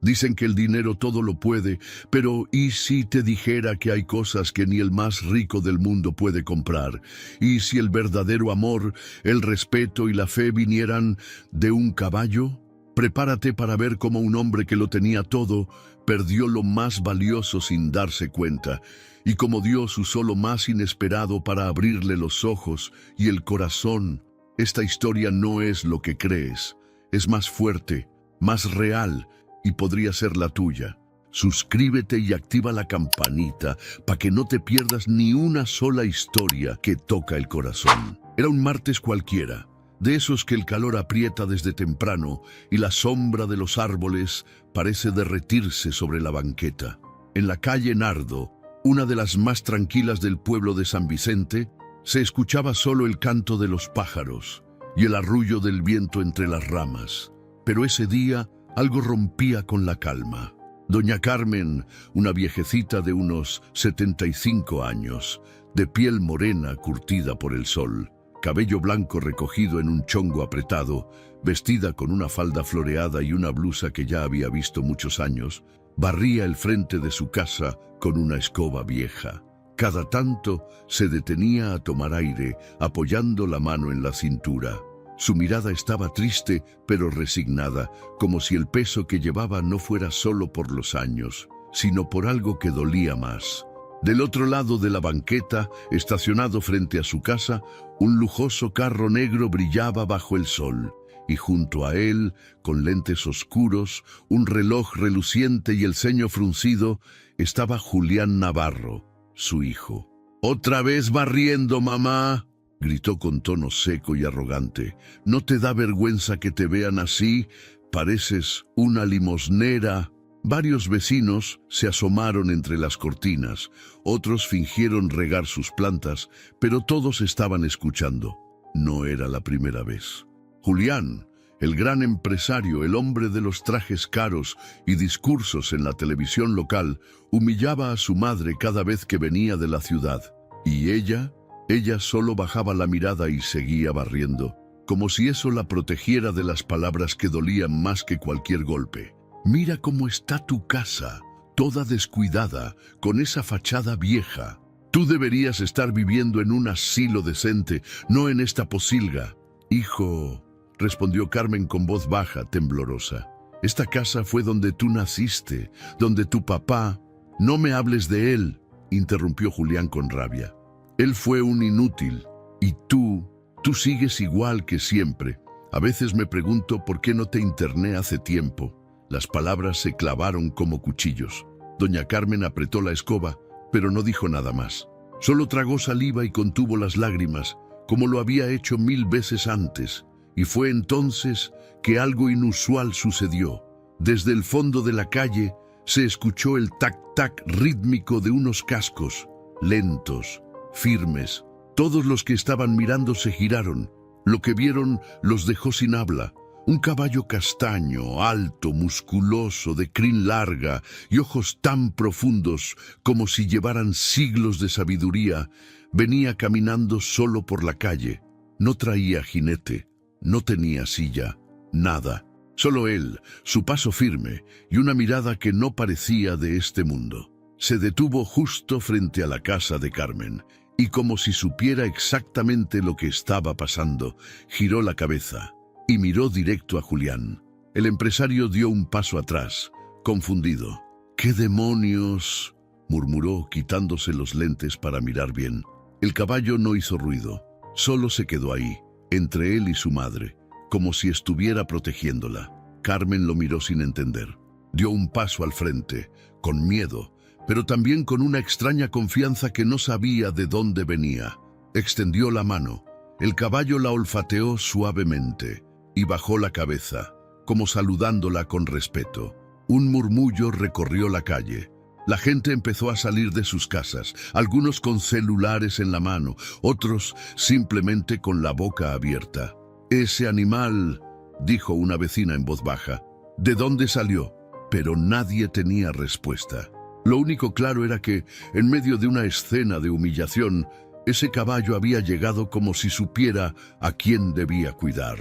Dicen que el dinero todo lo puede, pero ¿y si te dijera que hay cosas que ni el más rico del mundo puede comprar? ¿Y si el verdadero amor, el respeto y la fe vinieran de un caballo? Prepárate para ver cómo un hombre que lo tenía todo perdió lo más valioso sin darse cuenta, y cómo Dios usó lo más inesperado para abrirle los ojos y el corazón. Esta historia no es lo que crees, es más fuerte, más real, y podría ser la tuya. Suscríbete y activa la campanita para que no te pierdas ni una sola historia que toca el corazón. Era un martes cualquiera, de esos que el calor aprieta desde temprano y la sombra de los árboles parece derretirse sobre la banqueta. En la calle Nardo, una de las más tranquilas del pueblo de San Vicente, se escuchaba solo el canto de los pájaros y el arrullo del viento entre las ramas. Pero ese día algo rompía con la calma. Doña Carmen, una viejecita de unos 75 años, de piel morena curtida por el sol, cabello blanco recogido en un chongo apretado, vestida con una falda floreada y una blusa que ya había visto muchos años, barría el frente de su casa con una escoba vieja. Cada tanto se detenía a tomar aire, apoyando la mano en la cintura. Su mirada estaba triste, pero resignada, como si el peso que llevaba no fuera solo por los años, sino por algo que dolía más. Del otro lado de la banqueta, estacionado frente a su casa, un lujoso carro negro brillaba bajo el sol, y junto a él, con lentes oscuros, un reloj reluciente y el ceño fruncido, estaba Julián Navarro, su hijo. «¿Otra vez barriendo, mamá?», gritó con tono seco y arrogante. «¿No te da vergüenza que te vean así? Pareces una limosnera». Varios vecinos se asomaron entre las cortinas, otros fingieron regar sus plantas, pero todos estaban escuchando. No era la primera vez. Julián, el gran empresario, el hombre de los trajes caros y discursos en la televisión local, humillaba a su madre cada vez que venía de la ciudad. Y ella solo bajaba la mirada y seguía barriendo, como si eso la protegiera de las palabras que dolían más que cualquier golpe. «Mira cómo está tu casa, toda descuidada, con esa fachada vieja. Tú deberías estar viviendo en un asilo decente, no en esta posilga». «Hijo», respondió Carmen con voz baja, temblorosa, «esta casa fue donde tú naciste, donde tu papá...». «No me hables de él», interrumpió Julián con rabia. «Él fue un inútil, y tú sigues igual que siempre. A veces me pregunto por qué no te interné hace tiempo». Las palabras se clavaron como cuchillos. Doña Carmen apretó la escoba, pero no dijo nada más. Solo tragó saliva y contuvo las lágrimas, como lo había hecho 1000 veces antes. Y fue entonces que algo inusual sucedió. Desde el fondo de la calle se escuchó el tac-tac rítmico de unos cascos, lentos, firmes. Todos los que estaban mirando se giraron. Lo que vieron los dejó sin habla. Un caballo castaño, alto, musculoso, de crin larga y ojos tan profundos como si llevaran siglos de sabiduría, venía caminando solo por la calle. No traía jinete, no tenía silla, nada. Solo él, su paso firme y una mirada que no parecía de este mundo. Se detuvo justo frente a la casa de Carmen y, como si supiera exactamente lo que estaba pasando, giró la cabeza y miró directo a Julián. El empresario dio un paso atrás, confundido. «¿Qué demonios?», murmuró, quitándose los lentes para mirar bien. El caballo no hizo ruido, solo se quedó ahí, entre él y su madre, como si estuviera protegiéndola. Carmen lo miró sin entender. Dio un paso al frente, con miedo, pero también con una extraña confianza que no sabía de dónde venía. Extendió la mano. El caballo la olfateó suavemente y bajó la cabeza, como saludándola con respeto. Un murmullo recorrió la calle. La gente empezó a salir de sus casas, algunos con celulares en la mano, otros simplemente con la boca abierta. «Ese animal», dijo una vecina en voz baja. «¿De dónde salió?». Pero nadie tenía respuesta. Lo único claro era que, en medio de una escena de humillación, ese caballo había llegado como si supiera a quién debía cuidar.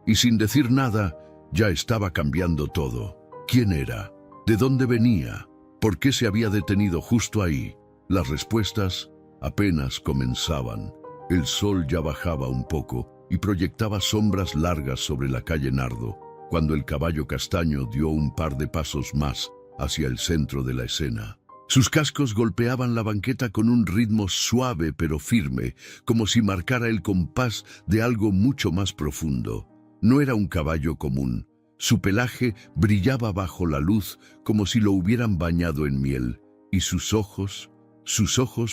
Y sin decir nada, ya estaba cambiando todo. ¿Quién era? ¿De dónde venía? ¿Por qué se había detenido justo ahí? Las respuestas apenas comenzaban. El sol ya bajaba un poco y proyectaba sombras largas sobre la calle Nardo, cuando el caballo castaño dio un par de pasos más hacia el centro de la escena. Sus cascos golpeaban la banqueta con un ritmo suave pero firme, como si marcara el compás de algo mucho más profundo. No era un caballo común. Su pelaje brillaba bajo la luz como si lo hubieran bañado en miel, y sus ojos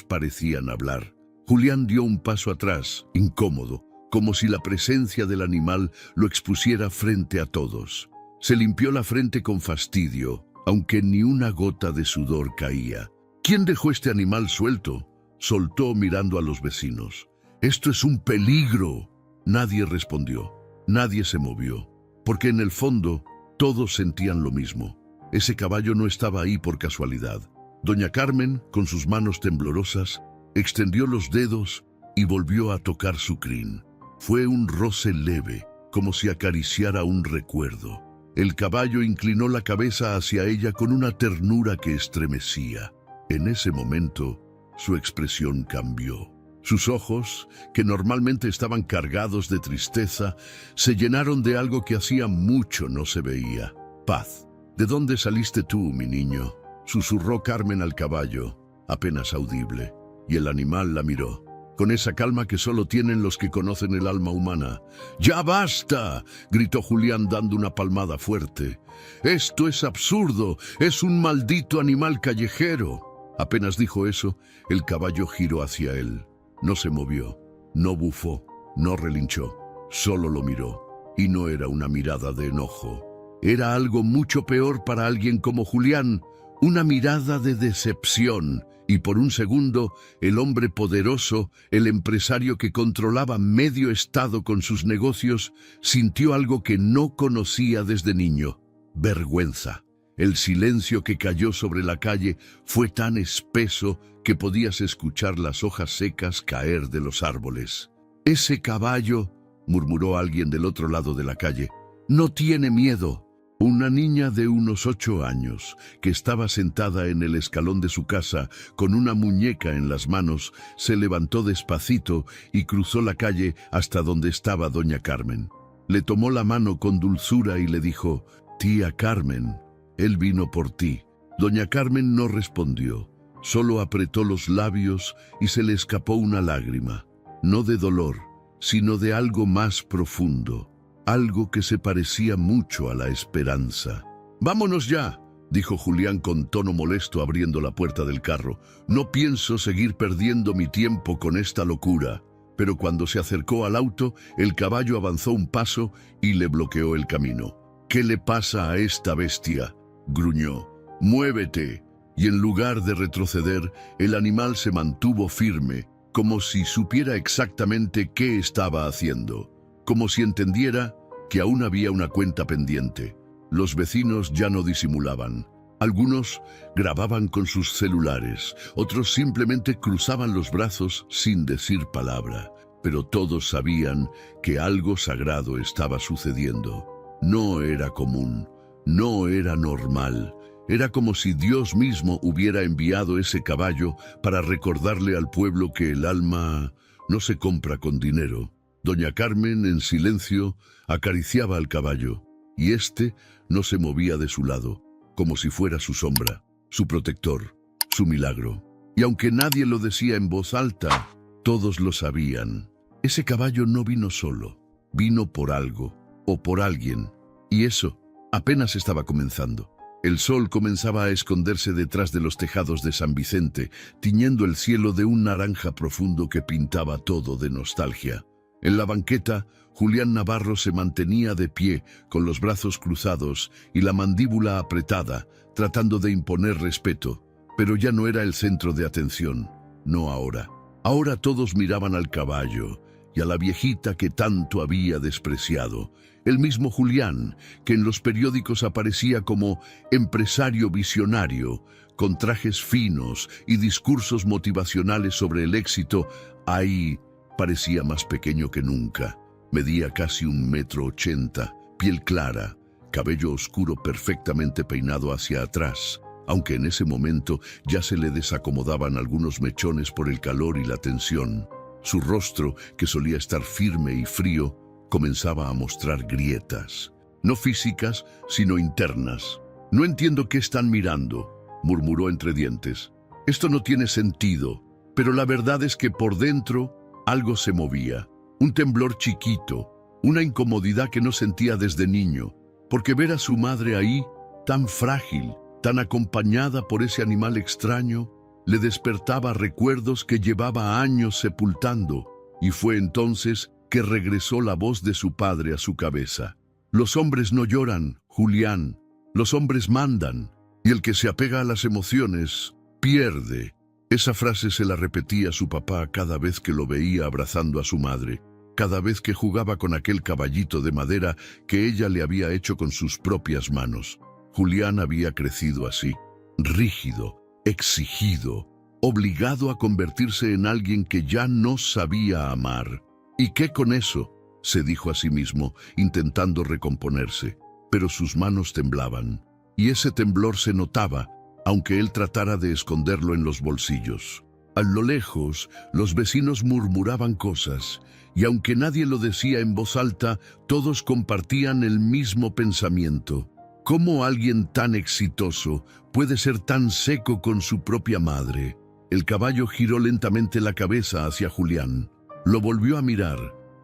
parecían hablar. Julián dio un paso atrás, incómodo, como si la presencia del animal lo expusiera frente a todos. Se limpió la frente con fastidio, aunque ni una gota de sudor caía. ¿Quién dejó este animal suelto?, soltó mirando a los vecinos. «Esto es un peligro». Nadie respondió, nadie se movió, porque en el fondo todos sentían lo mismo. Ese caballo no estaba ahí por casualidad. Doña Carmen, con sus manos temblorosas, extendió los dedos y volvió a tocar su crin. Fue un roce leve, como si acariciara un recuerdo. El caballo inclinó la cabeza hacia ella con una ternura que estremecía. En ese momento, su expresión cambió. Sus ojos, que normalmente estaban cargados de tristeza, se llenaron de algo que hacía mucho no se veía: paz. «¿De dónde saliste tú, mi niño?», susurró Carmen al caballo, apenas audible, y el animal la miró, con esa calma que solo tienen los que conocen el alma humana. «¡Ya basta!», gritó Julián dando una palmada fuerte. «Esto es absurdo, es un maldito animal callejero». Apenas dijo eso, el caballo giró hacia él. No se movió, no bufó, no relinchó, solo lo miró. Y no era una mirada de enojo. Era algo mucho peor para alguien como Julián, una mirada de decepción. Y por un segundo, el hombre poderoso, el empresario que controlaba medio estado con sus negocios, sintió algo que no conocía desde niño: vergüenza. El silencio que cayó sobre la calle fue tan espeso que podías escuchar las hojas secas caer de los árboles. «Ese caballo», murmuró alguien del otro lado de la calle, «no tiene miedo». Una niña de unos 8 años, que estaba sentada en el escalón de su casa con una muñeca en las manos, se levantó despacito y cruzó la calle hasta donde estaba doña Carmen. Le tomó la mano con dulzura y le dijo: «Tía Carmen, él vino por ti». Doña Carmen no respondió, solo apretó los labios y se le escapó una lágrima, no de dolor, sino de algo más profundo. Algo que se parecía mucho a la esperanza. «Vámonos ya», dijo Julián con tono molesto abriendo la puerta del carro. «No pienso seguir perdiendo mi tiempo con esta locura». Pero cuando se acercó al auto, el caballo avanzó un paso y le bloqueó el camino. «¿Qué le pasa a esta bestia?», gruñó. «Muévete». Y en lugar de retroceder, el animal se mantuvo firme, como si supiera exactamente qué estaba haciendo. Como si entendiera que aún había una cuenta pendiente. Los vecinos ya no disimulaban. Algunos grababan con sus celulares, otros simplemente cruzaban los brazos sin decir palabra. Pero todos sabían que algo sagrado estaba sucediendo. No era común, no era normal. Era como si Dios mismo hubiera enviado ese caballo para recordarle al pueblo que el alma no se compra con dinero. Doña Carmen, en silencio, acariciaba al caballo, y éste no se movía de su lado, como si fuera su sombra, su protector, su milagro. Y aunque nadie lo decía en voz alta, todos lo sabían. Ese caballo no vino solo, vino por algo, o por alguien, y eso apenas estaba comenzando. El sol comenzaba a esconderse detrás de los tejados de San Vicente, tiñendo el cielo de un naranja profundo que pintaba todo de nostalgia. En la banqueta, Julián Navarro se mantenía de pie, con los brazos cruzados y la mandíbula apretada, tratando de imponer respeto. Pero ya no era el centro de atención, no ahora. Ahora todos miraban al caballo y a la viejita que tanto había despreciado. El mismo Julián, que en los periódicos aparecía como empresario visionario, con trajes finos y discursos motivacionales sobre el éxito, ahí parecía más pequeño que nunca. Medía casi 1,80 m, piel clara, cabello oscuro perfectamente peinado hacia atrás, aunque en ese momento ya se le desacomodaban algunos mechones por el calor y la tensión. Su rostro, que solía estar firme y frío, comenzaba a mostrar grietas, no físicas, sino internas. «No entiendo qué están mirando», murmuró entre dientes. «Esto no tiene sentido», pero la verdad es que por dentro algo se movía. Un temblor chiquito, una incomodidad que no sentía desde niño, porque ver a su madre ahí, tan frágil, tan acompañada por ese animal extraño, le despertaba recuerdos que llevaba años sepultando, y fue entonces que regresó la voz de su padre a su cabeza. «Los hombres no lloran, Julián. Los hombres mandan, y el que se apega a las emociones, pierde». Esa frase se la repetía su papá cada vez que lo veía abrazando a su madre, cada vez que jugaba con aquel caballito de madera que ella le había hecho con sus propias manos. Julián había crecido así, rígido, exigido, obligado a convertirse en alguien que ya no sabía amar. «¿Y qué con eso?», se dijo a sí mismo, intentando recomponerse, pero sus manos temblaban, y ese temblor se notaba, aunque él tratara de esconderlo en los bolsillos. A lo lejos, los vecinos murmuraban cosas, y aunque nadie lo decía en voz alta, todos compartían el mismo pensamiento. ¿Cómo alguien tan exitoso puede ser tan seco con su propia madre? El caballo giró lentamente la cabeza hacia Julián. Lo volvió a mirar,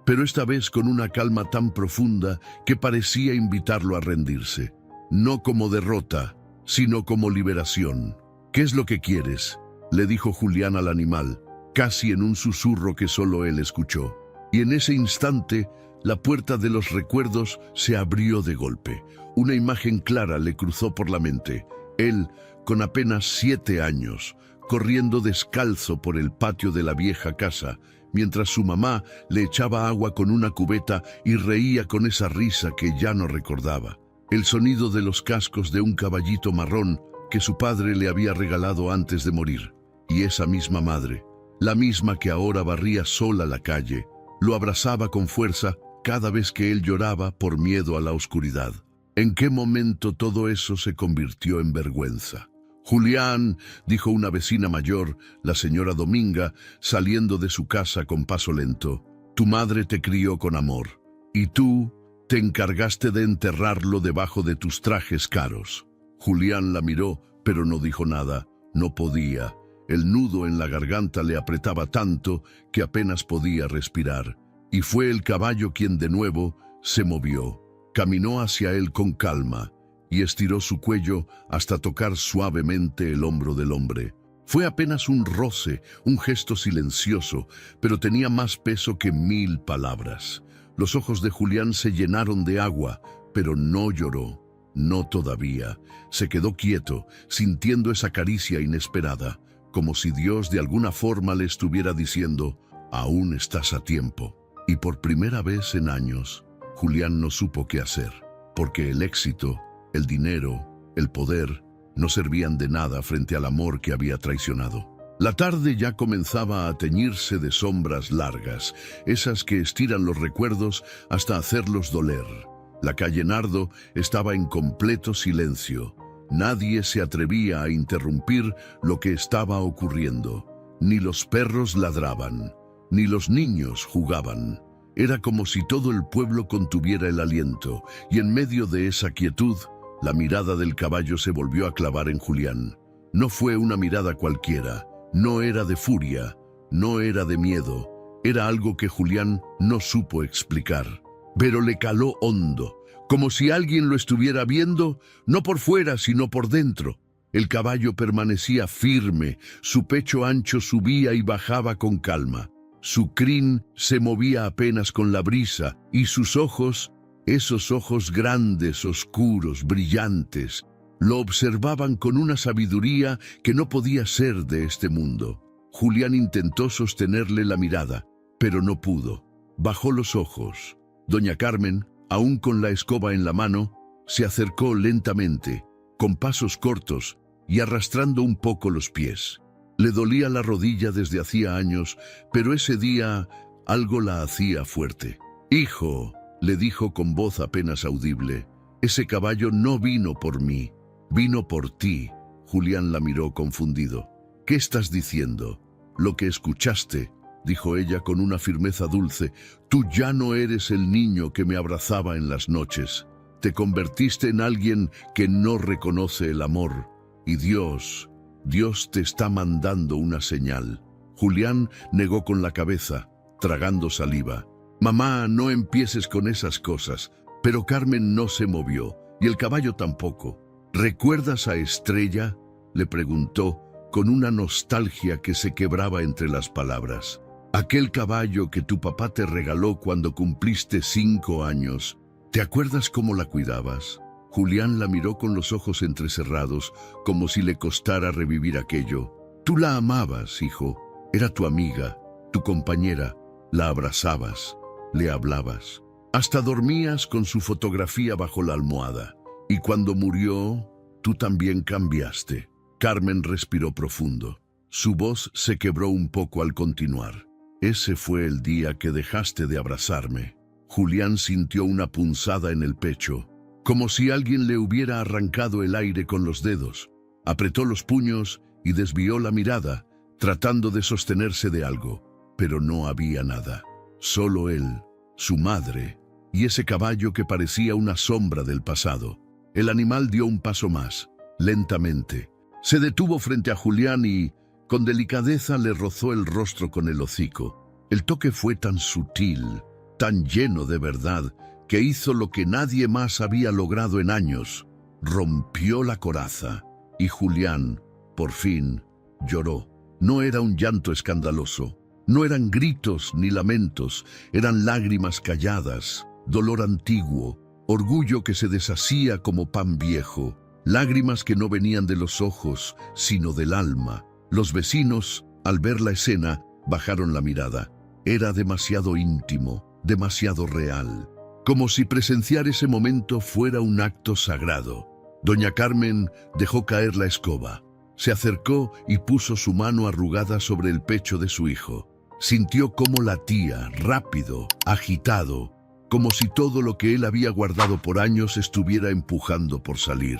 pero esta vez con una calma tan profunda que parecía invitarlo a rendirse. No como derrota, sino como liberación. «¿Qué es lo que quieres?», le dijo Julián al animal, casi en un susurro que solo él escuchó. Y en ese instante, la puerta de los recuerdos se abrió de golpe. Una imagen clara le cruzó por la mente. Él, con apenas 7 años, corriendo descalzo por el patio de la vieja casa, mientras su mamá le echaba agua con una cubeta y reía con esa risa que ya no recordaba. El sonido de los cascos de un caballito marrón que su padre le había regalado antes de morir. Y esa misma madre, la misma que ahora barría sola la calle, lo abrazaba con fuerza cada vez que él lloraba por miedo a la oscuridad. ¿En qué momento todo eso se convirtió en vergüenza? «Julián», dijo una vecina mayor, la señora Dominga, saliendo de su casa con paso lento, «tu madre te crió con amor, y tú te encargaste de enterrarlo debajo de tus trajes caros». Julián la miró, pero no dijo nada. No podía. El nudo en la garganta le apretaba tanto que apenas podía respirar. Y fue el caballo quien de nuevo se movió. Caminó hacia él con calma y estiró su cuello hasta tocar suavemente el hombro del hombre. Fue apenas un roce, un gesto silencioso, pero tenía más peso que 1000 palabras. Los ojos de Julián se llenaron de agua, pero no lloró. No todavía. Se quedó quieto, sintiendo esa caricia inesperada, como si Dios de alguna forma le estuviera diciendo, «Aún estás a tiempo». Y por primera vez en años, Julián no supo qué hacer, porque el éxito, el dinero, el poder, no servían de nada frente al amor que había traicionado. La tarde ya comenzaba a teñirse de sombras largas, esas que estiran los recuerdos hasta hacerlos doler. La calle Nardo estaba en completo silencio. Nadie se atrevía a interrumpir lo que estaba ocurriendo. Ni los perros ladraban, ni los niños jugaban. Era como si todo el pueblo contuviera el aliento, y en medio de esa quietud, la mirada del caballo se volvió a clavar en Julián. No fue una mirada cualquiera, no era de furia, no era de miedo, era algo que Julián no supo explicar. Pero le caló hondo, como si alguien lo estuviera viendo, no por fuera, sino por dentro. El caballo permanecía firme, su pecho ancho subía y bajaba con calma. Su crin se movía apenas con la brisa, y sus ojos, esos ojos grandes, oscuros, brillantes, lo observaban con una sabiduría que no podía ser de este mundo. Julián intentó sostenerle la mirada, pero no pudo. Bajó los ojos. Doña Carmen, aún con la escoba en la mano, se acercó lentamente, con pasos cortos y arrastrando un poco los pies. Le dolía la rodilla desde hacía años, pero ese día algo la hacía fuerte. «Hijo», le dijo con voz apenas audible, Ese caballo no vino por mí, vino por ti. Julián la miró confundido. ¿Qué estás diciendo? Lo que escuchaste, dijo ella con una firmeza dulce. Tú ya no eres el niño que me abrazaba en las noches. Te convertiste en alguien que no reconoce el amor. Y Dios te está mandando una señal. Julián negó con la cabeza, tragando saliva. Mamá, no empieces con esas cosas. Pero Carmen no se movió, y el caballo tampoco. ¿Recuerdas a Estrella?, le preguntó, con una nostalgia que se quebraba entre las palabras. Aquel caballo que tu papá te regaló cuando cumpliste 5 años. ¿Te acuerdas cómo la cuidabas? Julián la miró con los ojos entrecerrados, como si le costara revivir aquello. Tú la amabas, hijo. Era tu amiga, tu compañera. La abrazabas, le hablabas. Hasta dormías con su fotografía bajo la almohada. Y cuando murió, tú también cambiaste. Carmen respiró profundo. Su voz se quebró un poco al continuar. Ese fue el día que dejaste de abrazarme. Julián sintió una punzada en el pecho, como si alguien le hubiera arrancado el aire con los dedos. Apretó los puños y desvió la mirada, tratando de sostenerse de algo, pero no había nada. Solo él, su madre, y ese caballo que parecía una sombra del pasado. El animal dio un paso más, lentamente. Se detuvo frente a Julián y, con delicadeza, le rozó el rostro con el hocico. El toque fue tan sutil, tan lleno de verdad, que hizo lo que nadie más había logrado en años. Rompió la coraza, y Julián, por fin, lloró. No era un llanto escandaloso, no eran gritos ni lamentos, eran lágrimas calladas, dolor antiguo, orgullo que se deshacía como pan viejo, lágrimas que no venían de los ojos, sino del alma. Los vecinos, al ver la escena, bajaron la mirada. Era demasiado íntimo, demasiado real, como si presenciar ese momento fuera un acto sagrado. Doña Carmen dejó caer la escoba. Se acercó y puso su mano arrugada sobre el pecho de su hijo. Sintió cómo latía, rápido, agitado, como si todo lo que él había guardado por años estuviera empujando por salir.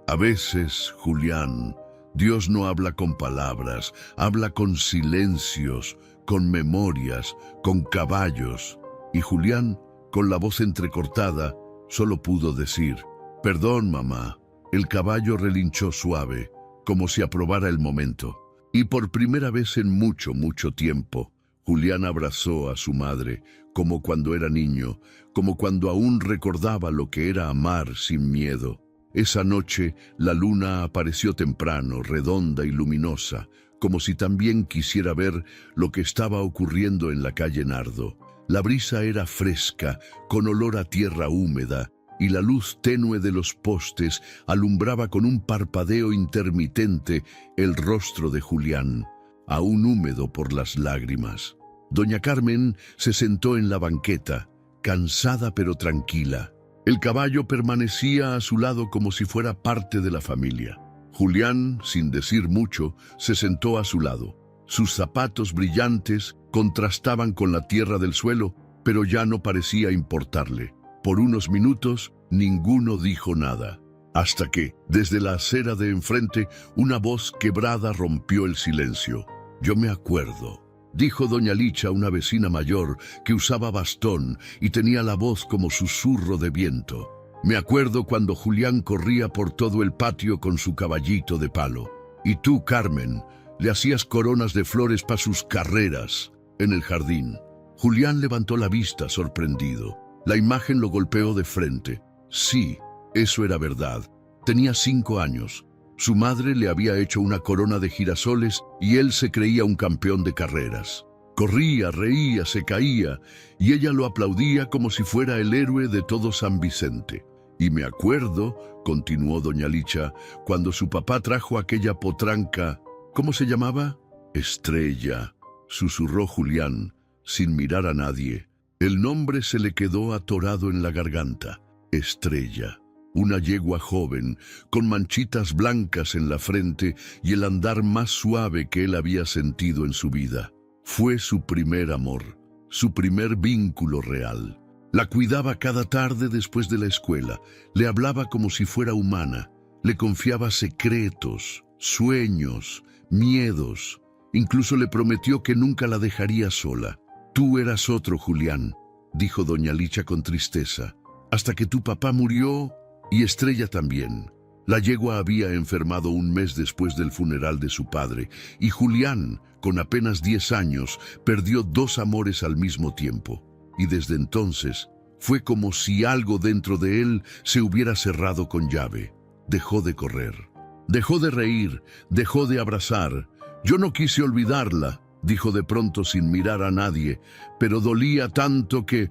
A veces, Julián, Dios no habla con palabras, habla con silencios, con memorias, con caballos. Y Julián, con la voz entrecortada, solo pudo decir: «Perdón, mamá». El caballo relinchó suave, como si aprobara el momento. Y por primera vez en mucho, mucho tiempo, Julián abrazó a su madre, como cuando era niño, como cuando aún recordaba lo que era amar sin miedo. Esa noche la luna apareció temprano, redonda y luminosa, como si también quisiera ver lo que estaba ocurriendo en la calle Nardo. La brisa era fresca, con olor a tierra húmeda, y la luz tenue de los postes alumbraba con un parpadeo intermitente el rostro de Julián, aún húmedo por las lágrimas. Doña Carmen se sentó en la banqueta, cansada pero tranquila. El caballo permanecía a su lado como si fuera parte de la familia. Julián, sin decir mucho, se sentó a su lado. Sus zapatos brillantes contrastaban con la tierra del suelo, pero ya no parecía importarle. Por unos minutos, ninguno dijo nada, hasta que, desde la acera de enfrente, una voz quebrada rompió el silencio. «Yo me acuerdo», dijo doña Licha, una vecina mayor que usaba bastón y tenía la voz como susurro de viento. «Me acuerdo cuando Julián corría por todo el patio con su caballito de palo. Y tú, Carmen, le hacías coronas de flores para sus carreras en el jardín». Julián levantó la vista sorprendido. La imagen lo golpeó de frente. Sí, eso era verdad. Tenía 5 años. Su madre le había hecho una corona de girasoles y él se creía un campeón de carreras. Corría, reía, se caía, y ella lo aplaudía como si fuera el héroe de todo San Vicente. Y me acuerdo, continuó doña Licha, cuando su papá trajo aquella potranca. ¿Cómo se llamaba? Estrella, susurró Julián, sin mirar a nadie. El nombre se le quedó atorado en la garganta. Estrella. Una yegua joven, con manchitas blancas en la frente y el andar más suave que él había sentido en su vida. Fue su primer amor, su primer vínculo real. La cuidaba cada tarde después de la escuela, le hablaba como si fuera humana, le confiaba secretos, sueños, miedos. Incluso le prometió que nunca la dejaría sola. Tú eras otro, Julián, dijo doña Licha con tristeza, hasta que tu papá murió y Estrella también. La yegua había enfermado un mes después del funeral de su padre, y Julián, con apenas 10 años, perdió 2 amores al mismo tiempo. Y desde entonces fue como si algo dentro de él se hubiera cerrado con llave. Dejó de correr, dejó de reír, dejó de abrazar. Yo no quise olvidarla, dijo de pronto sin mirar a nadie, pero dolía tanto que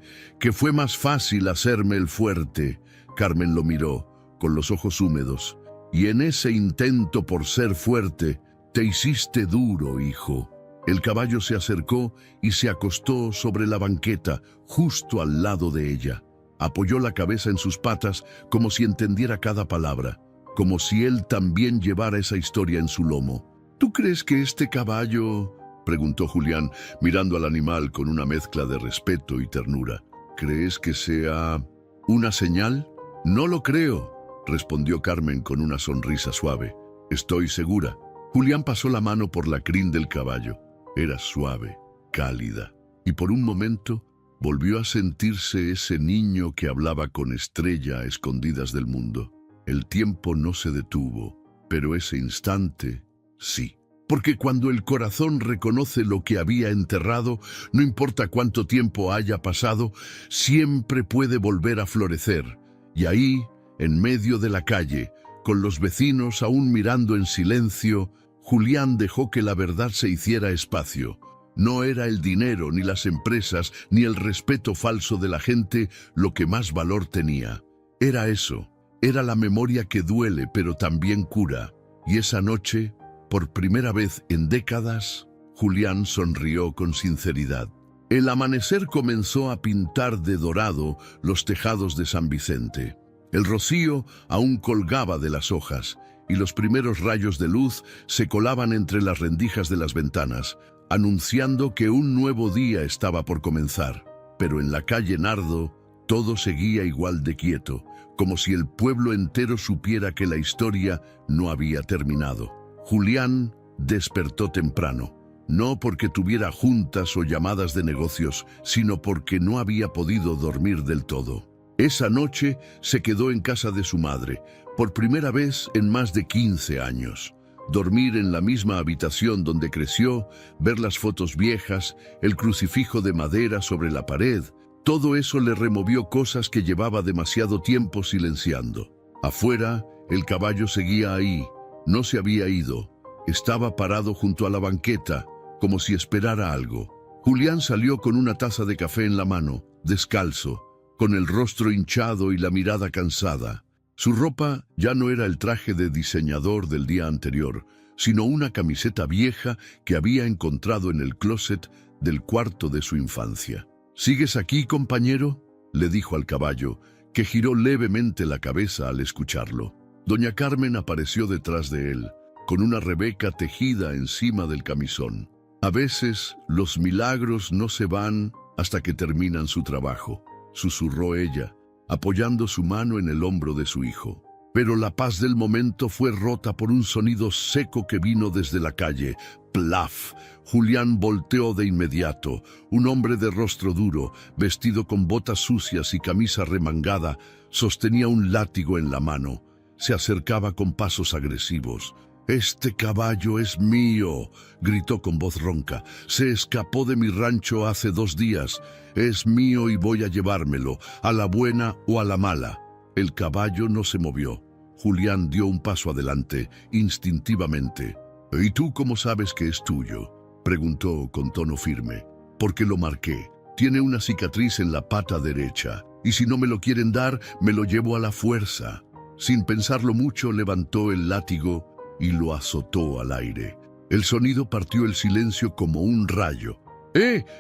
fue más fácil hacerme el fuerte. Carmen lo miró, con los ojos húmedos, y en ese intento por ser fuerte, te hiciste duro, hijo. El caballo se acercó y se acostó sobre la banqueta, justo al lado de ella. Apoyó la cabeza en sus patas como si entendiera cada palabra, como si él también llevara esa historia en su lomo. ¿Tú crees que este caballo...? Preguntó Julián, mirando al animal con una mezcla de respeto y ternura. ¿Crees que sea una señal? No lo creo, respondió Carmen con una sonrisa suave. Estoy segura. Julián pasó la mano por la crin del caballo. Era suave, cálida, y por un momento volvió a sentirse ese niño que hablaba con Estrella a escondidas del mundo. El tiempo no se detuvo, pero ese instante sí. Porque cuando el corazón reconoce lo que había enterrado, no importa cuánto tiempo haya pasado, siempre puede volver a florecer. Y ahí, en medio de la calle, con los vecinos aún mirando en silencio, Julián dejó que la verdad se hiciera espacio. No era el dinero, ni las empresas, ni el respeto falso de la gente lo que más valor tenía. Era eso, era la memoria que duele pero también cura. Y esa noche, por primera vez en décadas, Julián sonrió con sinceridad. El amanecer comenzó a pintar de dorado los tejados de San Vicente. El rocío aún colgaba de las hojas, y los primeros rayos de luz se colaban entre las rendijas de las ventanas, anunciando que un nuevo día estaba por comenzar. Pero en la calle Nardo, todo seguía igual de quieto, como si el pueblo entero supiera que la historia no había terminado. Julián despertó temprano, no porque tuviera juntas o llamadas de negocios, sino porque no había podido dormir del todo. Esa noche se quedó en casa de su madre, por primera vez en más de 15 años. Dormir en la misma habitación donde creció, ver las fotos viejas, el crucifijo de madera sobre la pared, todo eso le removió cosas que llevaba demasiado tiempo silenciando. Afuera, el caballo seguía ahí, no se había ido. Estaba parado junto a la banqueta, como si esperara algo. Julián salió con una taza de café en la mano, descalzo, con el rostro hinchado y la mirada cansada. Su ropa ya no era el traje de diseñador del día anterior, sino una camiseta vieja que había encontrado en el closet del cuarto de su infancia. ¿Sigues aquí, compañero?, le dijo al caballo, que giró levemente la cabeza al escucharlo. Doña Carmen apareció detrás de él, con una rebeca tejida encima del camisón. A veces los milagros no se van hasta que terminan su trabajo, susurró ella, apoyando su mano en el hombro de su hijo. Pero la paz del momento fue rota por un sonido seco que vino desde la calle. ¡Plaf! Julián volteó de inmediato. Un hombre de rostro duro, vestido con botas sucias y camisa remangada, sostenía un látigo en la mano. Se acercaba con pasos agresivos. «Este caballo es mío», gritó con voz ronca. «Se escapó de mi rancho hace 2 días. Es mío y voy a llevármelo, a la buena o a la mala». El caballo no se movió. Julián dio un paso adelante, instintivamente. «¿Y tú cómo sabes que es tuyo?», preguntó con tono firme. «Porque lo marqué. Tiene una cicatriz en la pata derecha, y si no me lo quieren dar, me lo llevo a la fuerza». Sin pensarlo mucho, levantó el látigo y lo azotó al aire. El sonido partió el silencio como un rayo.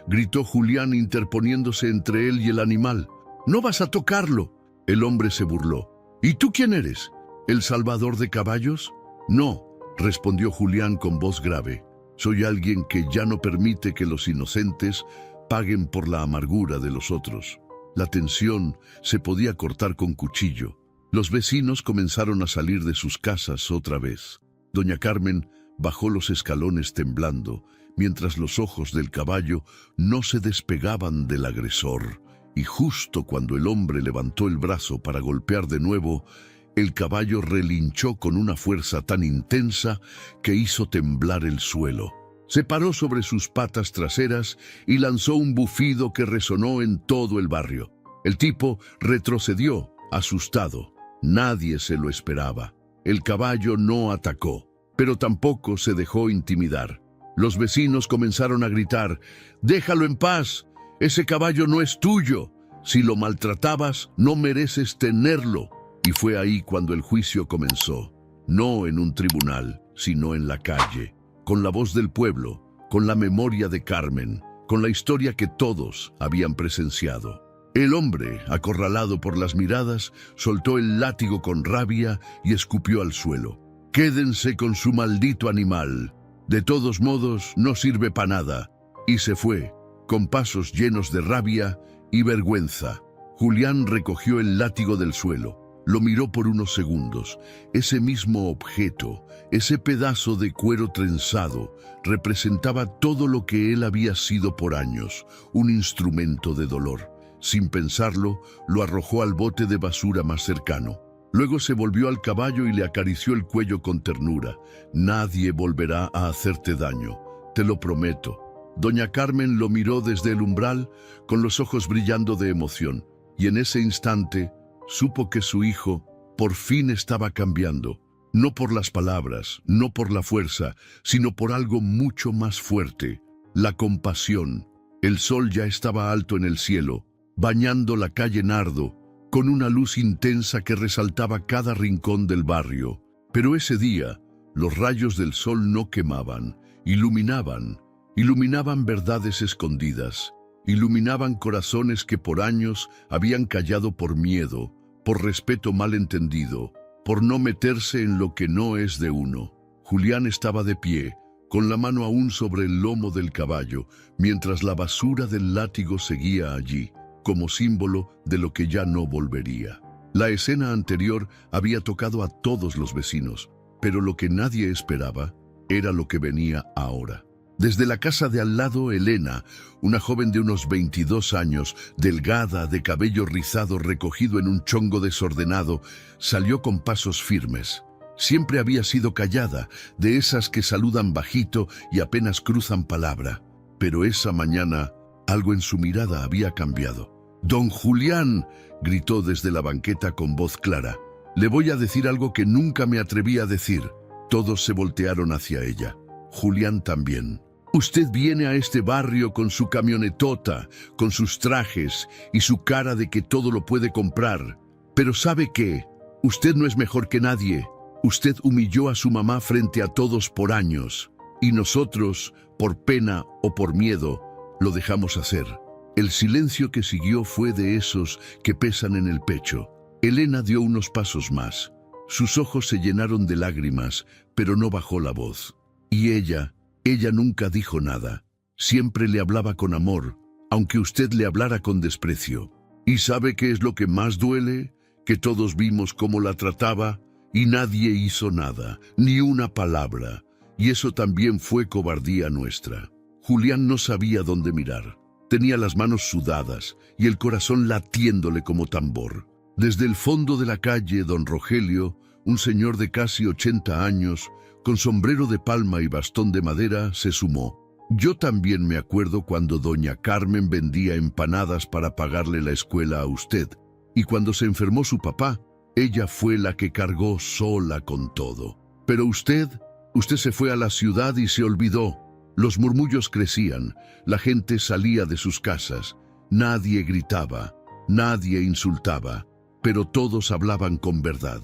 —gritó Julián interponiéndose entre él y el animal. —¡No vas a tocarlo! El hombre se burló. —¿Y tú quién eres? ¿El salvador de caballos? —No —respondió Julián con voz grave—. Soy alguien que ya no permite que los inocentes paguen por la amargura de los otros. La tensión se podía cortar con cuchillo. Los vecinos comenzaron a salir de sus casas otra vez. Doña Carmen bajó los escalones temblando, mientras los ojos del caballo no se despegaban del agresor. Y justo cuando el hombre levantó el brazo para golpear de nuevo, el caballo relinchó con una fuerza tan intensa que hizo temblar el suelo. Se paró sobre sus patas traseras y lanzó un bufido que resonó en todo el barrio. El tipo retrocedió, asustado. Nadie se lo esperaba. El caballo no atacó, pero tampoco se dejó intimidar. Los vecinos comenzaron a gritar: «¡Déjalo en paz! ¡Ese caballo no es tuyo! Si lo maltratabas, no mereces tenerlo». Y fue ahí cuando el juicio comenzó. No en un tribunal, sino en la calle. Con la voz del pueblo, con la memoria de Carmen, con la historia que todos habían presenciado. El hombre, acorralado por las miradas, soltó el látigo con rabia y escupió al suelo. «Quédense con su maldito animal. De todos modos, no sirve para nada». Y se fue, con pasos llenos de rabia y vergüenza. Julián recogió el látigo del suelo. Lo miró por unos segundos. Ese mismo objeto, ese pedazo de cuero trenzado, representaba todo lo que él había sido por años, un instrumento de dolor. Sin pensarlo, lo arrojó al bote de basura más cercano. Luego se volvió al caballo y le acarició el cuello con ternura. «Nadie volverá a hacerte daño, te lo prometo». Doña Carmen lo miró desde el umbral, con los ojos brillando de emoción, y en ese instante supo que su hijo por fin estaba cambiando. No por las palabras, no por la fuerza, sino por algo mucho más fuerte: la compasión. El sol ya estaba alto en el cielo, bañando la calle Nardo, con una luz intensa que resaltaba cada rincón del barrio. Pero ese día, los rayos del sol no quemaban, iluminaban verdades escondidas, iluminaban corazones que por años habían callado por miedo, por respeto malentendido, por no meterse en lo que no es de uno. Julián estaba de pie, con la mano aún sobre el lomo del caballo, mientras la basura del látigo seguía allí, como símbolo de lo que ya no volvería. La escena anterior había tocado a todos los vecinos, pero lo que nadie esperaba era lo que venía ahora. Desde la casa de al lado, Elena, una joven de unos 22 años, delgada, de cabello rizado recogido en un chongo desordenado, salió con pasos firmes. Siempre había sido callada, de esas que saludan bajito y apenas cruzan palabra. Pero esa mañana, algo en su mirada había cambiado. «Don Julián», gritó desde la banqueta con voz clara, «le voy a decir algo que nunca me atreví a decir». Todos se voltearon hacia ella. Julián también. «Usted viene a este barrio con su camionetota, con sus trajes y su cara de que todo lo puede comprar. Pero ¿sabe qué? Usted no es mejor que nadie. Usted humilló a su mamá frente a todos por años. Y nosotros, por pena o por miedo, lo dejamos hacer». El silencio que siguió fue de esos que pesan en el pecho. Elena dio unos pasos más. Sus ojos se llenaron de lágrimas, pero no bajó la voz. Y ella nunca dijo nada. Siempre le hablaba con amor, aunque usted le hablara con desprecio. ¿Y sabe qué es lo que más duele? Que todos vimos cómo la trataba y nadie hizo nada, ni una palabra. Y eso también fue cobardía nuestra. Julián no sabía dónde mirar. Tenía las manos sudadas y el corazón latiéndole como tambor. Desde el fondo de la calle, don Rogelio, un señor de casi 80 años, con sombrero de palma y bastón de madera, se sumó. «Yo también me acuerdo cuando doña Carmen vendía empanadas para pagarle la escuela a usted. Y cuando se enfermó su papá, ella fue la que cargó sola con todo. Pero usted se fue a la ciudad y se olvidó». Los murmullos crecían, la gente salía de sus casas, nadie gritaba, nadie insultaba, pero todos hablaban con verdad.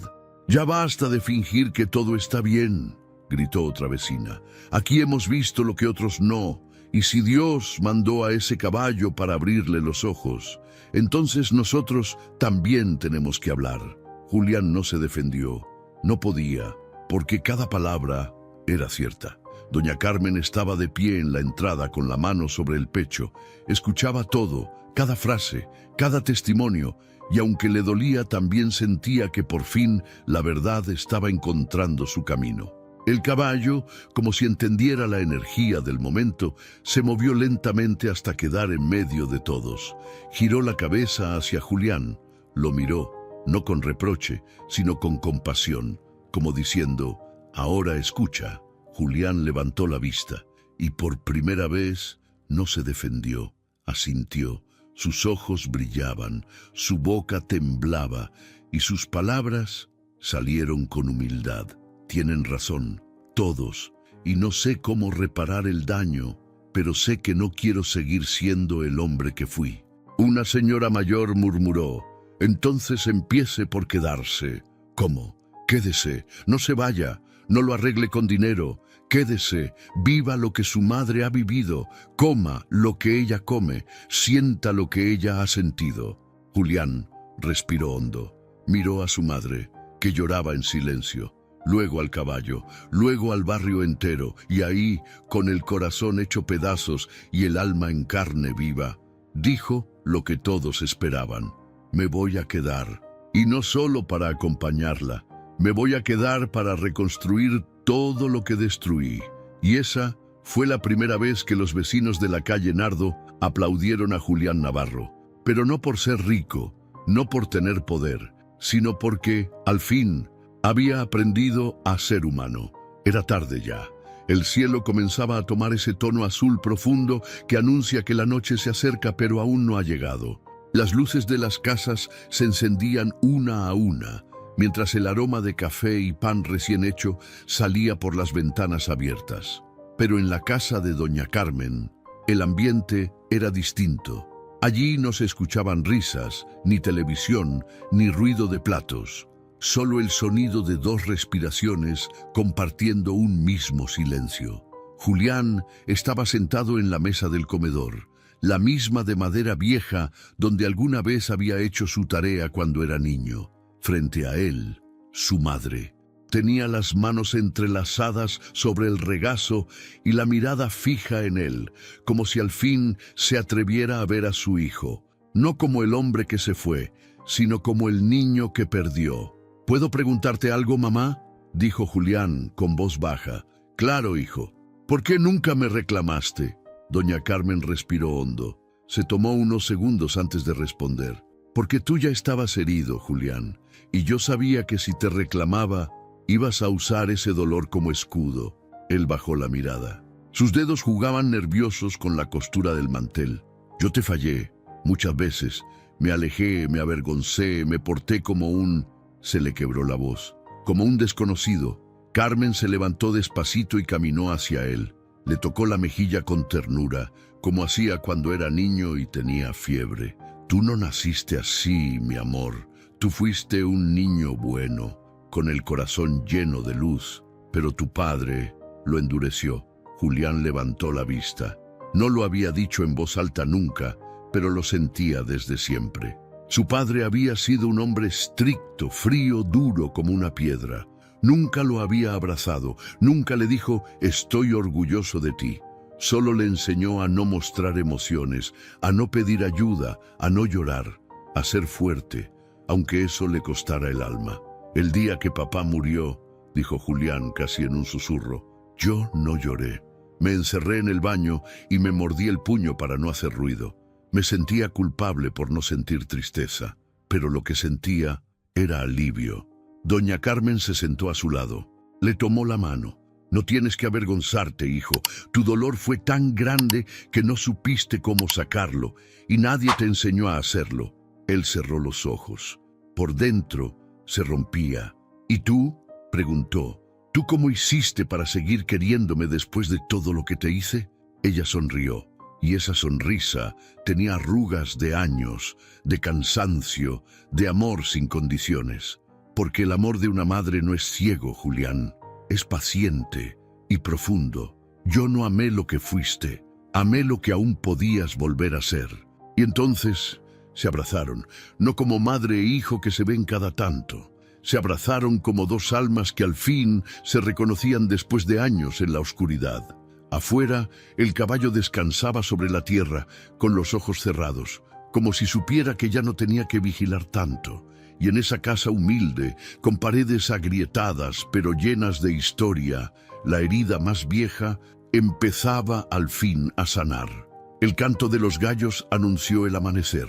«Ya basta de fingir que todo está bien», gritó otra vecina. «Aquí hemos visto lo que otros no, y si Dios mandó a ese caballo para abrirle los ojos, entonces nosotros también tenemos que hablar». Julián no se defendió, no podía, porque cada palabra era cierta. Doña Carmen estaba de pie en la entrada con la mano sobre el pecho. Escuchaba todo, cada frase, cada testimonio, y aunque le dolía, también sentía que por fin la verdad estaba encontrando su camino. El caballo, como si entendiera la energía del momento, se movió lentamente hasta quedar en medio de todos. Giró la cabeza hacia Julián, lo miró, no con reproche, sino con compasión, como diciendo, «Ahora escucha». Julián levantó la vista y por primera vez no se defendió, asintió. Sus ojos brillaban, su boca temblaba y sus palabras salieron con humildad. Tienen razón, todos, y no sé cómo reparar el daño, pero sé que no quiero seguir siendo el hombre que fui. Una señora mayor murmuró, «Entonces empiece por quedarse». «¿Cómo? Quédese, no se vaya, no lo arregle con dinero. Quédese, viva lo que su madre ha vivido, coma lo que ella come, sienta lo que ella ha sentido». Julián respiró hondo, miró a su madre, que lloraba en silencio, luego al caballo, luego al barrio entero, y ahí, con el corazón hecho pedazos y el alma en carne viva, dijo lo que todos esperaban: «Me voy a quedar, y no solo para acompañarla, me voy a quedar para reconstruir todo lo que destruí». Y esa fue la primera vez que los vecinos de la calle Nardo aplaudieron a Julián Navarro, pero no por ser rico, no por tener poder, sino porque, al fin, había aprendido a ser humano. Era tarde ya. El cielo comenzaba a tomar ese tono azul profundo que anuncia que la noche se acerca, pero aún no ha llegado. Las luces de las casas se encendían una a una, mientras el aroma de café y pan recién hecho salía por las ventanas abiertas. Pero en la casa de doña Carmen, el ambiente era distinto. Allí no se escuchaban risas, ni televisión, ni ruido de platos. Solo el sonido de dos respiraciones compartiendo un mismo silencio. Julián estaba sentado en la mesa del comedor, la misma de madera vieja donde alguna vez había hecho su tarea cuando era niño. Frente a él, su madre. Tenía las manos entrelazadas sobre el regazo y la mirada fija en él, como si al fin se atreviera a ver a su hijo, no como el hombre que se fue, sino como el niño que perdió. «¿Puedo preguntarte algo, mamá?», dijo Julián con voz baja. «Claro, hijo. ¿Por qué nunca me reclamaste?». Doña Carmen respiró hondo. Se tomó unos segundos antes de responder. «Porque tú ya estabas herido, Julián, y yo sabía que si te reclamaba, ibas a usar ese dolor como escudo». Él bajó la mirada. Sus dedos jugaban nerviosos con la costura del mantel. «Yo te fallé, muchas veces. Me alejé, me avergoncé, me porté como un...». Se le quebró la voz. Como un desconocido. Carmen se levantó despacito y caminó hacia él. Le tocó la mejilla con ternura, como hacía cuando era niño y tenía fiebre. «Tú no naciste así, mi amor. Tú fuiste un niño bueno, con el corazón lleno de luz, pero tu padre lo endureció». Julián levantó la vista. No lo había dicho en voz alta nunca, pero lo sentía desde siempre. Su padre había sido un hombre estricto, frío, duro como una piedra. Nunca lo había abrazado, nunca le dijo «estoy orgulloso de ti». Solo le enseñó a no mostrar emociones, a no pedir ayuda, a no llorar, a ser fuerte, aunque eso le costara el alma. «El día que papá murió», dijo Julián casi en un susurro, «yo no lloré. Me encerré en el baño y me mordí el puño para no hacer ruido. Me sentía culpable por no sentir tristeza, pero lo que sentía era alivio». Doña Carmen se sentó a su lado. Le tomó la mano. «No tienes que avergonzarte, hijo. Tu dolor fue tan grande que no supiste cómo sacarlo, y nadie te enseñó a hacerlo». Él cerró los ojos. Por dentro se rompía. «¿Y tú?», preguntó. «¿Tú cómo hiciste para seguir queriéndome después de todo lo que te hice?». Ella sonrió. Y esa sonrisa tenía arrugas de años, de cansancio, de amor sin condiciones. Porque el amor de una madre no es ciego, Julián, es paciente y profundo. Yo no amé lo que fuiste, amé lo que aún podías volver a ser. Y entonces se abrazaron, no como madre e hijo que se ven cada tanto, Se abrazaron como dos almas que al fin se reconocían después de años en la oscuridad. Afuera, el caballo descansaba sobre la tierra, con los ojos cerrados, como si supiera que ya no tenía que vigilar tanto. Y en esa casa humilde, con paredes agrietadas pero llenas de historia, la herida más vieja empezaba al fin a sanar. El canto de los gallos anunció el amanecer.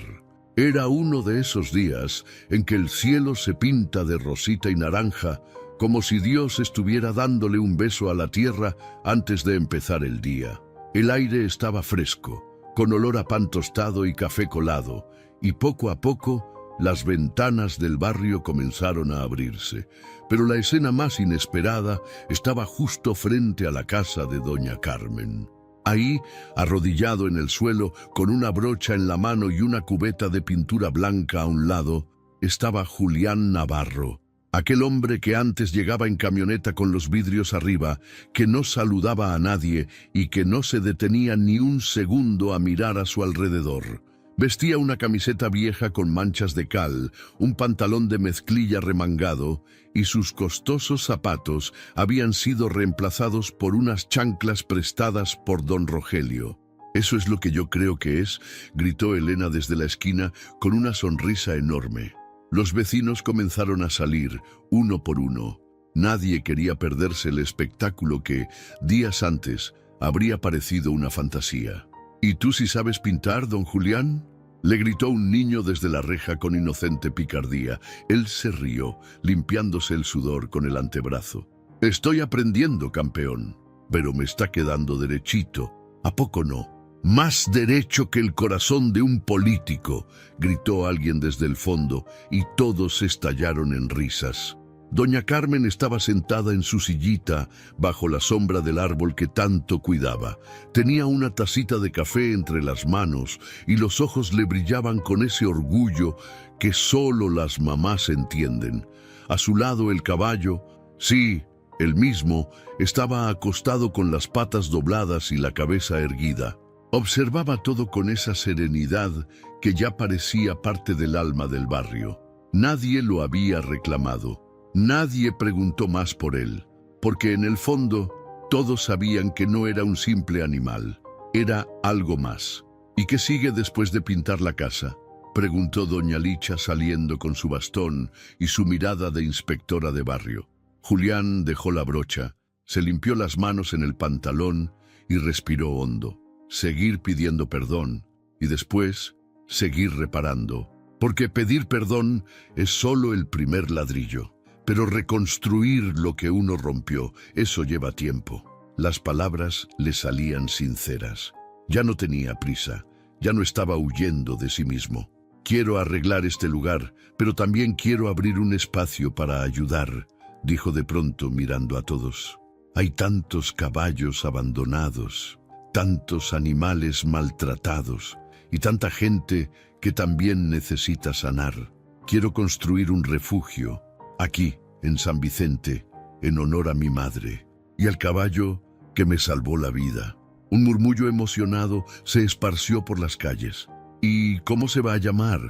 Era uno de esos días en que el cielo se pinta de rosita y naranja, como si Dios estuviera dándole un beso a la tierra antes de empezar el día. El aire estaba fresco, con olor a pan tostado y café colado, y poco a poco las ventanas del barrio comenzaron a abrirse. Pero la escena más inesperada estaba justo frente a la casa de doña Carmen. Ahí, arrodillado en el suelo, con una brocha en la mano y una cubeta de pintura blanca a un lado, estaba Julián Navarro, aquel hombre que antes llegaba en camioneta con los vidrios arriba, que no saludaba a nadie y que no se detenía ni un segundo a mirar a su alrededor. Vestía una camiseta vieja con manchas de cal, un pantalón de mezclilla remangado, y sus costosos zapatos habían sido reemplazados por unas chanclas prestadas por don Rogelio. «Eso es lo que yo creo que es», gritó Elena desde la esquina con una sonrisa enorme. Los vecinos comenzaron a salir, uno por uno. Nadie quería perderse el espectáculo que, días antes, habría parecido una fantasía. «¿Y tú sí sabes pintar, don Julián?», le gritó un niño desde la reja con inocente picardía. Él se rió, limpiándose el sudor con el antebrazo. «Estoy aprendiendo, campeón, pero me está quedando derechito. ¿A poco no?». «Más derecho que el corazón de un político», gritó alguien desde el fondo, y todos estallaron en risas. Doña Carmen estaba sentada en su sillita bajo la sombra del árbol que tanto cuidaba. Tenía una tacita de café entre las manos y los ojos le brillaban con ese orgullo que solo las mamás entienden. A su lado el caballo, sí, el mismo, estaba acostado con las patas dobladas y la cabeza erguida. Observaba todo con esa serenidad que ya parecía parte del alma del barrio. Nadie lo había reclamado. Nadie preguntó más por él, porque en el fondo todos sabían que no era un simple animal, era algo más. «¿Y qué sigue después de pintar la casa?», preguntó doña Licha saliendo con su bastón y su mirada de inspectora de barrio. Julián dejó la brocha, se limpió las manos en el pantalón y respiró hondo. Seguir pidiendo perdón y después seguir reparando, porque pedir perdón es solo el primer ladrillo. Pero reconstruir lo que uno rompió, eso lleva tiempo. Las palabras le salían sinceras. Ya no tenía prisa, ya no estaba huyendo de sí mismo. «Quiero arreglar este lugar, pero también quiero abrir un espacio para ayudar», dijo de pronto mirando a todos. «Hay tantos caballos abandonados, tantos animales maltratados y tanta gente que también necesita sanar. Quiero construir un refugio aquí, en San Vicente, en honor a mi madre y al caballo que me salvó la vida». Un murmullo emocionado se esparció por las calles. «¿Y cómo se va a llamar?»,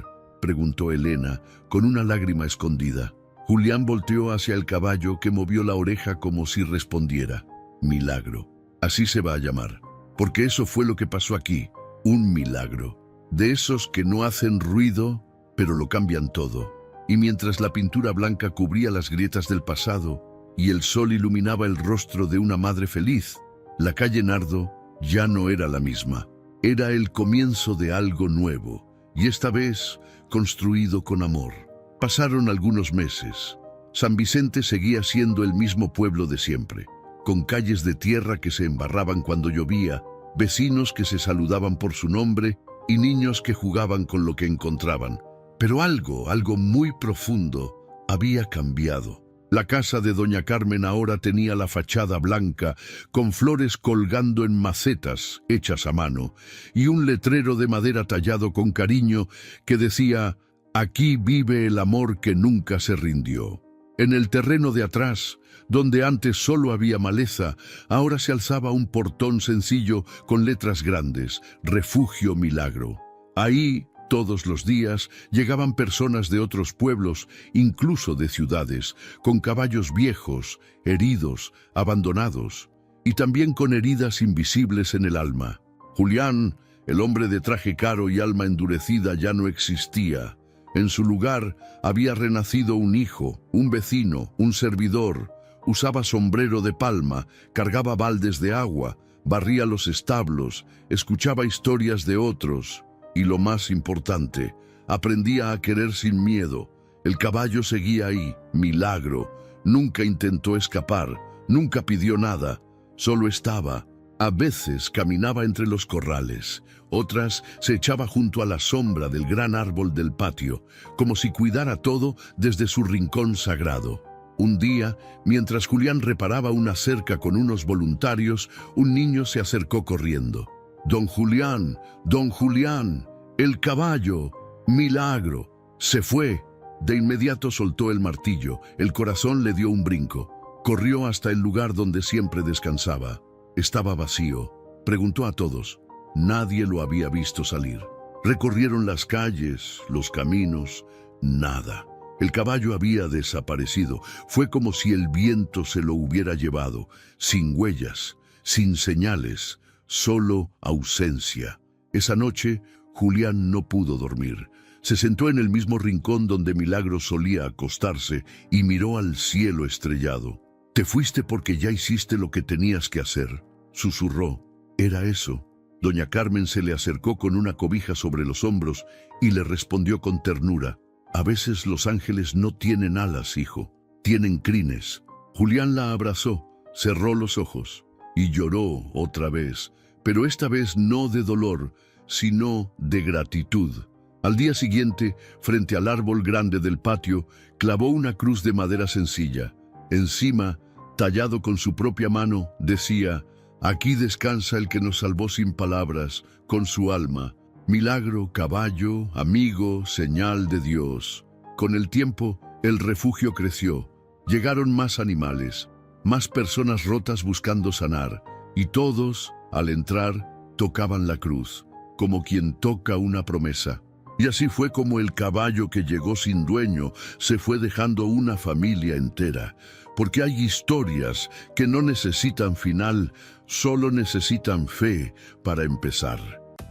preguntó Elena, con una lágrima escondida. Julián volteó hacia el caballo, que movió la oreja como si respondiera. «Milagro. Así se va a llamar, porque eso fue lo que pasó aquí, un milagro. De esos que no hacen ruido, pero lo cambian todo». Y mientras la pintura blanca cubría las grietas del pasado y el sol iluminaba el rostro de una madre feliz, la calle Nardo ya no era la misma. Era el comienzo de algo nuevo, y esta vez construido con amor. Pasaron algunos meses. San Vicente seguía siendo el mismo pueblo de siempre, con calles de tierra que se embarraban cuando llovía, vecinos que se saludaban por su nombre y niños que jugaban con lo que encontraban. Pero algo muy profundo había cambiado. La casa de doña Carmen ahora tenía la fachada blanca, con flores colgando en macetas hechas a mano, y un letrero de madera tallado con cariño que decía: «Aquí vive el amor que nunca se rindió». En el terreno de atrás, donde antes solo había maleza, ahora se alzaba un portón sencillo con letras grandes: «Refugio Milagro». Ahí Todos los días llegaban personas de otros pueblos, incluso de ciudades, con caballos viejos, heridos, abandonados, y también con heridas invisibles en el alma. Julián, el hombre de traje caro y alma endurecida, ya no existía. En su lugar había renacido un hijo, un vecino, un servidor. Usaba sombrero de palma, cargaba baldes de agua, barría los establos, escuchaba historias de otros. Y lo más importante, aprendía a querer sin miedo. El caballo seguía ahí, milagro. Nunca intentó escapar, nunca pidió nada, solo estaba. A veces caminaba entre los corrales, otras se echaba junto a la sombra del gran árbol del patio, como si cuidara todo desde su rincón sagrado. Un día, mientras Julián reparaba una cerca con unos voluntarios, un niño se acercó corriendo. «Don Julián, don Julián, el caballo, milagro». Se fue. De inmediato soltó el martillo, el corazón le dio un brinco. Corrió hasta el lugar donde siempre descansaba. Estaba vacío. Preguntó a todos. Nadie lo había visto salir. Recorrieron las calles, los caminos, nada. El caballo había desaparecido. Fue como si el viento se lo hubiera llevado, sin huellas, sin señales, solo ausencia. Esa noche, Julián no pudo dormir. Se sentó en el mismo rincón donde Milagro solía acostarse y miró al cielo estrellado. «Te fuiste porque ya hiciste lo que tenías que hacer», susurró. Era eso. Doña Carmen se le acercó con una cobija sobre los hombros y le respondió con ternura. «A veces los ángeles no tienen alas, hijo, tienen crines». Julián la abrazó, cerró los ojos y lloró otra vez, pero esta vez no de dolor, sino de gratitud. Al día siguiente, frente al árbol grande del patio, clavó una cruz de madera sencilla. Encima, tallado con su propia mano, decía: «Aquí descansa el que nos salvó sin palabras, con su alma. Milagro, caballo, amigo, señal de Dios». Con el tiempo, el refugio creció. Llegaron más animales, más personas rotas buscando sanar, y todos, al entrar, tocaban la cruz, como quien toca una promesa. Y así fue como el caballo que llegó sin dueño se fue dejando una familia entera, porque hay historias que no necesitan final, solo necesitan fe para empezar.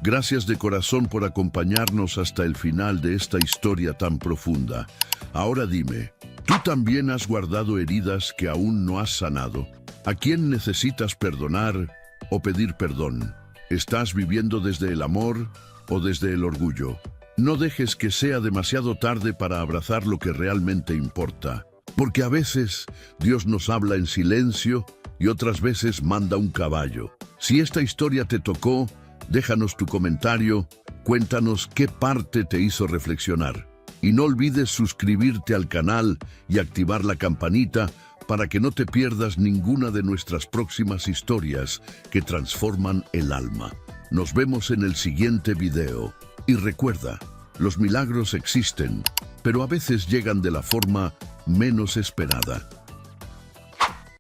Gracias de corazón por acompañarnos hasta el final de esta historia tan profunda. Ahora dime, ¿tú también has guardado heridas que aún no has sanado? ¿A quién necesitas perdonar o pedir perdón? ¿Estás viviendo desde el amor o desde el orgullo? No dejes que sea demasiado tarde para abrazar lo que realmente importa, porque a veces Dios nos habla en silencio y otras veces manda un caballo. Si esta historia te tocó, déjanos tu comentario, cuéntanos qué parte te hizo reflexionar. Y no olvides suscribirte al canal y activar la campanita para que no te pierdas ninguna de nuestras próximas historias que transforman el alma. Nos vemos en el siguiente video. Y recuerda, los milagros existen, pero a veces llegan de la forma menos esperada.